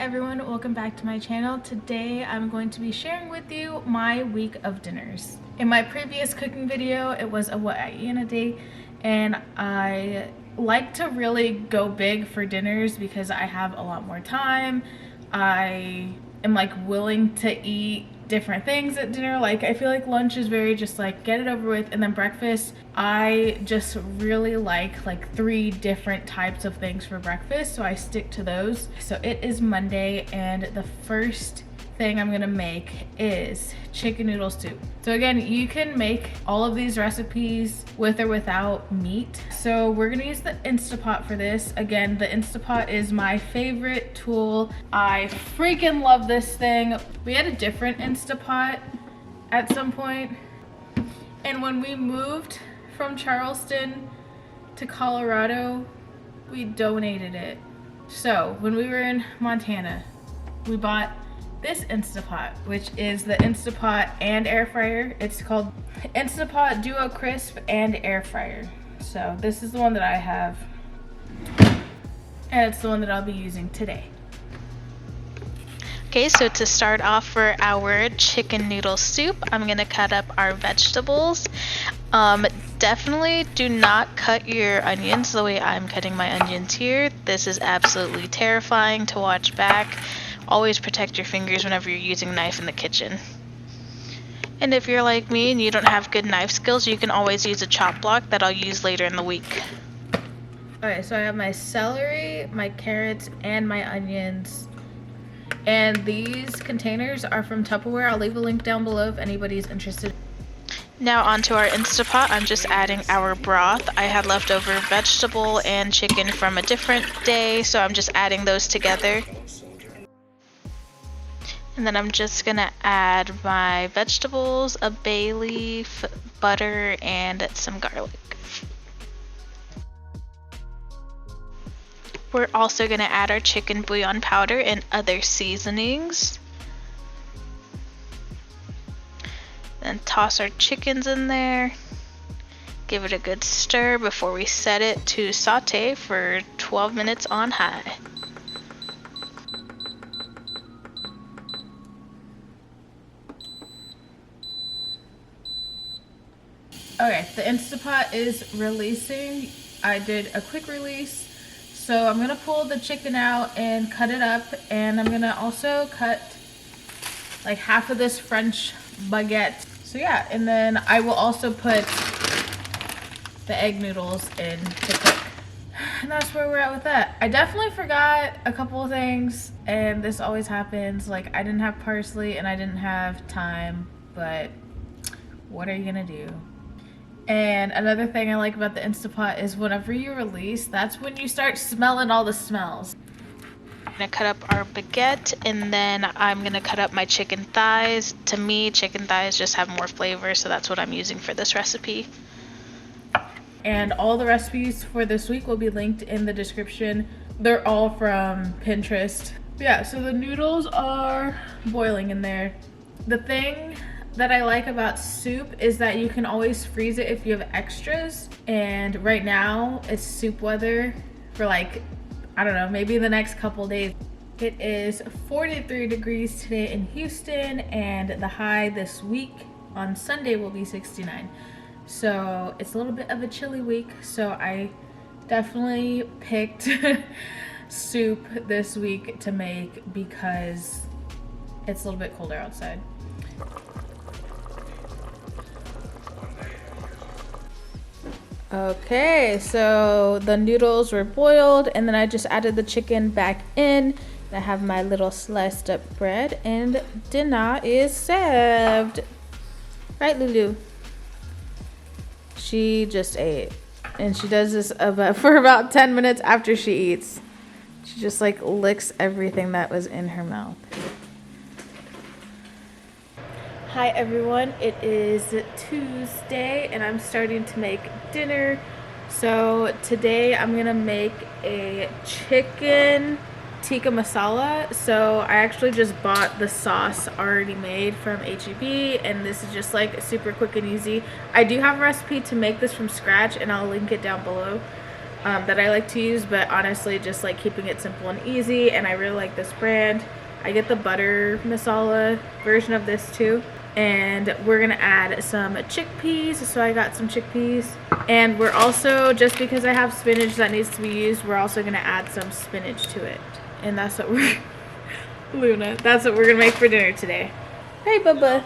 everyone, welcome back to my channel. Today I'm going to be sharing with you my week of dinners. In my previous cooking video, it was a what I eat in a day, and I like to really go big for dinners because I have a lot more time. I am like willing to eat different things at dinner. Like I feel like lunch is very just like get it over with, and then breakfast I just really like 3 different types of things for breakfast, so I stick to those. So it is Monday and the first thing I'm gonna make is chicken noodle soup. So again, you can make all of these recipes with or without meat. So we're gonna use the Instapot for this. Again, the Instapot is my favorite tool. I freaking love this thing. We had a different Instapot at some point, and when we moved from Charleston to Colorado, we donated it. So when we were in Montana, we bought this Instapot, which is the Instapot and air fryer. It's called Instapot Duo Crisp and Air Fryer. So this is the one that I have, and it's the one that I'll be using today. Okay, so to start off for our chicken noodle soup, I'm gonna cut up our vegetables. Definitely do not cut your onions the way I'm cutting my onions here. This is absolutely terrifying to watch back. Always protect your fingers whenever you're using a knife in the kitchen. And if you're like me and you don't have good knife skills, you can always use a chop block that I'll use later in the week. Okay, so I have my celery, my carrots, and my onions. And these containers are from Tupperware. I'll leave a link down below if anybody's interested. Now onto our Instapot, I'm just adding our broth. I had leftover vegetable and chicken from a different day, so I'm just adding those together. And then I'm just gonna add my vegetables, a bay leaf, butter, and some garlic. We're also gonna add our chicken bouillon powder and other seasonings. Then toss our chickens in there. Give it a good stir before we set it to saute for 12 minutes on high. Okay, the Instapot is releasing. I did a quick release. So I'm gonna pull the chicken out and cut it up, and I'm gonna also cut like half of this French baguette. So yeah, and then I will also put the egg noodles in to cook. And that's where we're at with that. I definitely forgot a couple of things, and this always happens. Like I didn't have parsley and I didn't have thyme, but what are you gonna do? And another thing I like about the Instapot is whenever you release, that's when you start smelling all the smells. I'm gonna cut up our baguette, and then I'm gonna cut up my chicken thighs. To me, chicken thighs just have more flavor, so that's what I'm using for this recipe. And all the recipes for this week will be linked in the description. They're all from Pinterest. Yeah, so the noodles are boiling in there. The thing that I like about soup is that you can always freeze it if you have extras, and right now it's soup weather for like, I don't know, maybe the next couple days. It is 43 degrees today in Houston, and the high this week on Sunday will be 69. So it's a little bit of a chilly week, so I definitely picked soup this week to make because it's a little bit colder outside. Okay, so the noodles were boiled, and then I just added the chicken back in. I have my little sliced up bread, and dinner is served. Right, Lulu? She just ate, and she does this for about 10 minutes after she eats. She just like licks everything that was in her mouth. Hi everyone, it is Tuesday and I'm starting to make dinner. So today I'm gonna make a chicken tikka masala. So I actually just bought the sauce already made from H-E-B, and this is just like super quick and easy. I do have a recipe to make this from scratch, and I'll link it down below. that I like to use, but honestly just like keeping it simple and easy, and I really like this brand. I get the butter masala version of this too. And we're gonna add some chickpeas, so I got some chickpeas. And we're also, just because I have spinach that needs to be used, we're also gonna add some spinach to it. And that's what we're Luna, that's what we're gonna make for dinner today. Hey Bubba.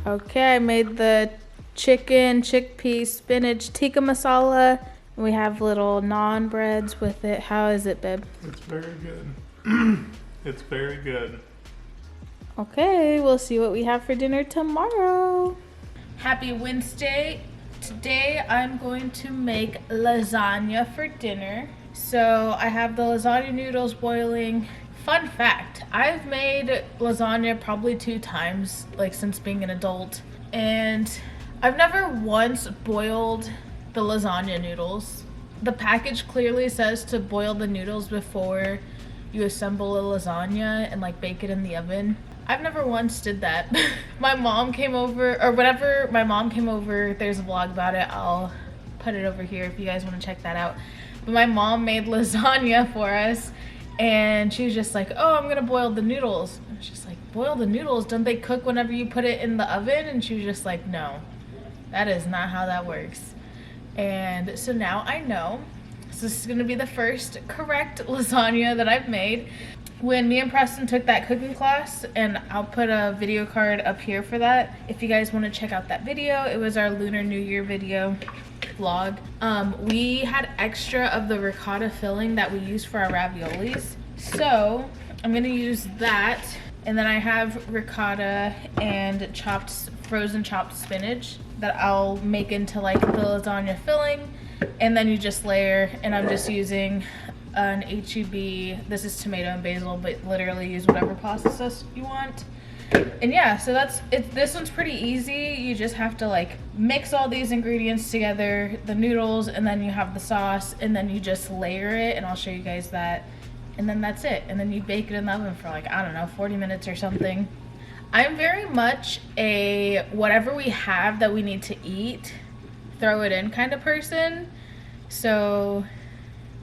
Okay, I made the chicken, chickpea, spinach, tikka masala. And we have little naan breads with it. How is it, babe? It's very good. It's very good. Okay, we'll see what we have for dinner tomorrow. Happy Wednesday. Today I'm going to make lasagna for dinner. So I have the lasagna noodles boiling. Fun fact, I've made lasagna probably 2 times, like since being an adult. And I've never once boiled the lasagna noodles. The package clearly says to boil the noodles before you assemble a lasagna and like bake it in the oven. I've never once did that. My mom came over, or whenever my mom came over, there's a vlog about it. I'll put it over here if you guys want to check that out. But my mom made lasagna for us. And she was just like, oh, I'm gonna boil the noodles. I was just like, boil the noodles? Don't they cook whenever you put it in the oven? And she was just like, no, that is not how that works. And so now I know. So this is gonna be the first correct lasagna that I've made. When me and Preston took that cooking class, and I'll put a video card up here for that if you guys want to check out that video. It was our Lunar New Year video vlog. We had extra of the ricotta filling that we used for our raviolis, so I'm gonna use that. And then I have ricotta and frozen chopped spinach that I'll make into like the lasagna filling, and then you just layer. And I'm just using an HEB, this is tomato and basil, but literally use whatever pasta sauce you want. And yeah, so that's it. This one's pretty easy. You just have to like mix all these ingredients together, the noodles, and then you have the sauce, and then you just layer it, and I'll show you guys that. And then that's it. And then you bake it in the oven for like, I don't know, 40 minutes or something. I'm very much a whatever we have that we need to eat, throw it in kind of person. So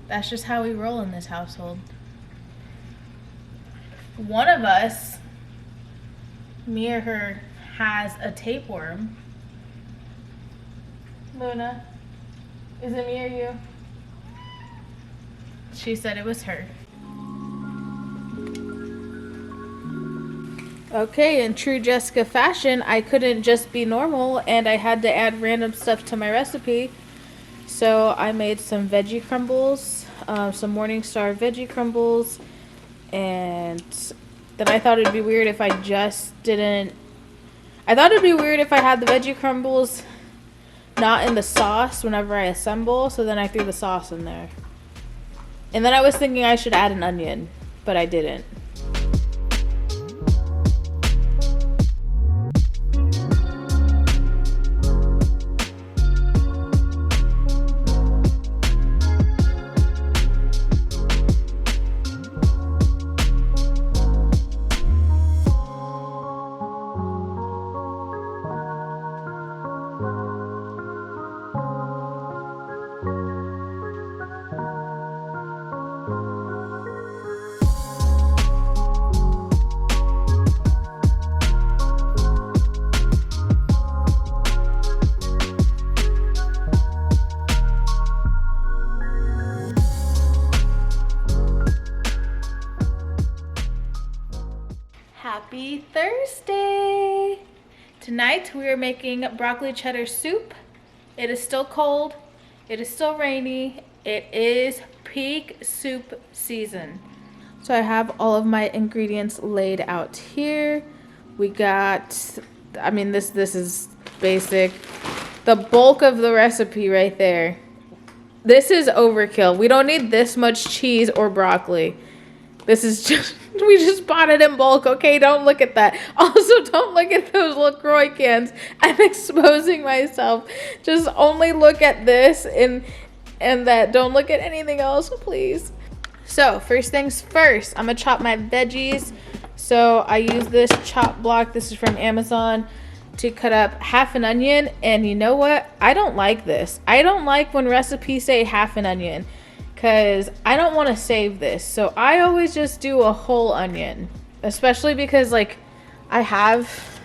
that's just how we roll in this household. One of us, me or her, has a tapeworm. Luna, is it me or you? She said it was her. Okay, in true Jessica fashion, I couldn't just be normal and I had to add random stuff to my recipe. So I made some veggie crumbles, some Morningstar veggie crumbles, and then I thought it'd be weird if I just didn't. I thought it'd be weird if I had the veggie crumbles not in the sauce whenever I assemble, so then I threw the sauce in there. And then I was thinking I should add an onion, but I didn't. Happy Thursday! Tonight we are making broccoli cheddar soup. It is still cold, it is still rainy, it is peak soup season. So I have all of my ingredients laid out here. We got, I mean this is basic. The bulk of the recipe right there This is overkill. We don't need this much cheese or broccoli. This is just, we just bought it in bulk, okay? Don't look at that. Also, don't look at those LaCroix cans. I'm exposing myself. Just only look at this and that. Don't look at anything else, please. So, first things first, I'm gonna chop my veggies. So, I use this chop block. This is from Amazon to cut up half an onion. And you know what? I don't like this. I don't like when recipes say half an onion, because I don't want to save this. So I always just do a whole onion, especially because like I have,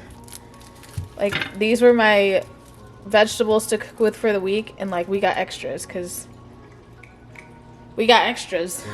like, these were my vegetables to cook with for the week, and like we got extras because we got extras.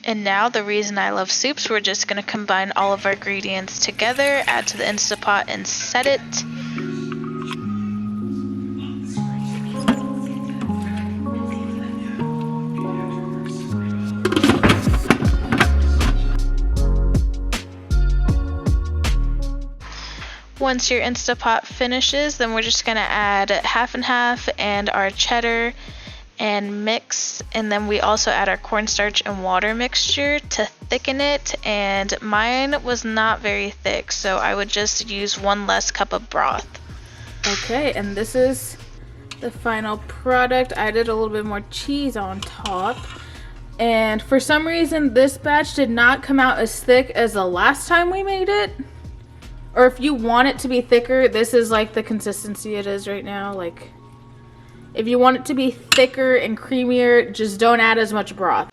And now the reason I love soups, we're just going to combine all of our ingredients together, add to the Instapot, and set it. Once your Instapot finishes, then we're just going to add half and half and our cheddar and mix, and then we also add our cornstarch and water mixture to thicken it, and mine was not very thick, so I would just use 1 less cup of broth. Okay, and this is the final product. I did a little bit more cheese on top, and for some reason this batch did not come out as thick as the last time we made it. Or if you want it to be thicker, this is like the consistency it is right now. Like, if you want it to be thicker and creamier, just don't add as much broth.